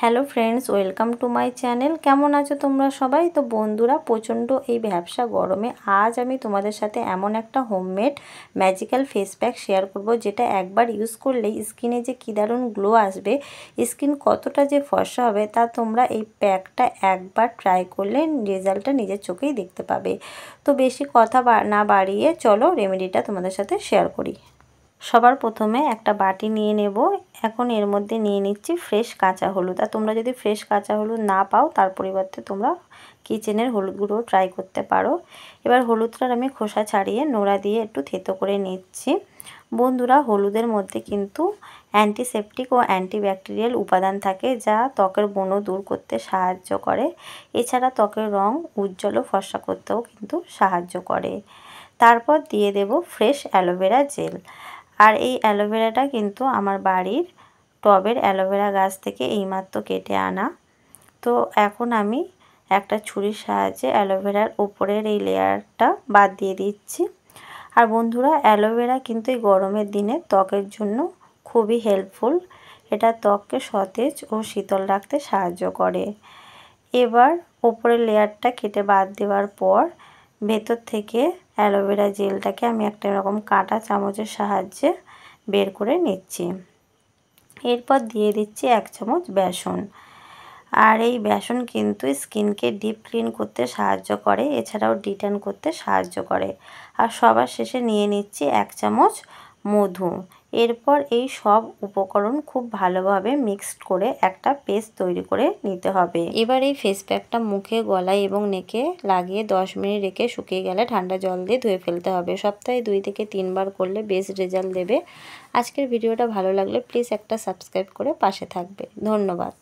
Hello friends, welcome to my channel. কেমন আছো তোমরা সবাই? তো বন্ধুরা, প্রচণ্ড এই ভ্যাপসা গরমে আজ আমি তোমাদের সাথে এমন একটা homemade magical face pack share করব, যেটা একবার ইউজ করলেই স্কিনে যে কী দারুণ গ্লো আসবে, স্কিন কতটা যে ফর্সা হবে, তা তোমরা এই প্যাকটা একবার ট্রাই করলে রেজাল্টটা নিজের চোখেই দেখতে পাবে। তো বেশি কথা না বাড়িয়ে চলো রেমেডিটা তোমাদের সাথে শেয়ার করি। সবার প্রথমে একটা বাটি নিয়ে নেব। এখন এর মধ্যে নিয়ে নিচ্ছি ফ্রেশ কাঁচা হলুদ। আর তোমরা যদি ফ্রেশ কাঁচা হলুদ না পাও, তার পরিবর্তে তোমরা কিচেনের হলুদ গুঁড়ো ট্রাই করতে পারো। এবার হলুদটার আমি খোসা ছাড়িয়ে নোড়া দিয়ে একটু থেতো করে নিচ্ছি। বন্ধুরা, হলুদের মধ্যে কিন্তু অ্যান্টিসেপটিক ও অ্যান্টিব্যাকটেরিয়াল উপাদান থাকে, যা ত্বকের ব্রণ দূর করতে সাহায্য করে। এছাড়া ত্বকের রং উজ্জ্বল ও ফর্সা করতেও কিন্তু সাহায্য করে। তারপর দিয়ে দেব ফ্রেশ অ্যালোভেরা জেল। আর এই অ্যালোভেরাটা কিন্তু আমার বাড়ির টবের অ্যালোভেরা গাছ থেকে এইমাত্র কেটে আনা। তো এখন আমি একটা ছুরির সাহায্যে অ্যালোভেরার উপরের এই লেয়ারটা বাদ দিয়ে দিচ্ছি। আর বন্ধুরা, অ্যালোভেরা কিন্তু এই গরমের দিনে ত্বকের জন্য খুবই হেল্পফুল। এটা ত্বককে সতেজ ও শীতল রাখতে সাহায্য করে। এবার উপরের লেয়ারটা কেটে বাদ দেওয়ার পর ভেতর থেকে অ্যালোভেরা জেলটাকে আমি একটা এরকম কাঁটা চামচের সাহায্যে বের করে নিচ্ছি। এরপর দিয়ে দিচ্ছি 1 চামচ বেসন। আর এই বেসন কিন্তু স্কিনকে ডিপ ক্লিন করতে সাহায্য করে, এছাড়াও ডিট্যান করতে সাহায্য করে। আর সবার শেষে নিয়ে নিচ্ছি 1 চামচ মধু। এরপর এই সব উপকরণ খুব ভালোভাবে মিক্সড করে একটা পেস্ট তৈরি করে নিতে হবে। এবার এই ফেস প্যাকটা মুখে, গলায় এবং নেকে লাগিয়ে 10 মিনিট রেখে শুকিয়ে গেলে ঠান্ডা জল দিয়ে ধুয়ে ফেলতে হবে। সপ্তাহে 2 থেকে 3 বার করলে বেস্ট রেজাল্ট দেবে। আজকের ভিডিওটা ভালো লাগলে প্লিজ একটা সাবস্ক্রাইব করে পাশে থাকবে। ধন্যবাদ।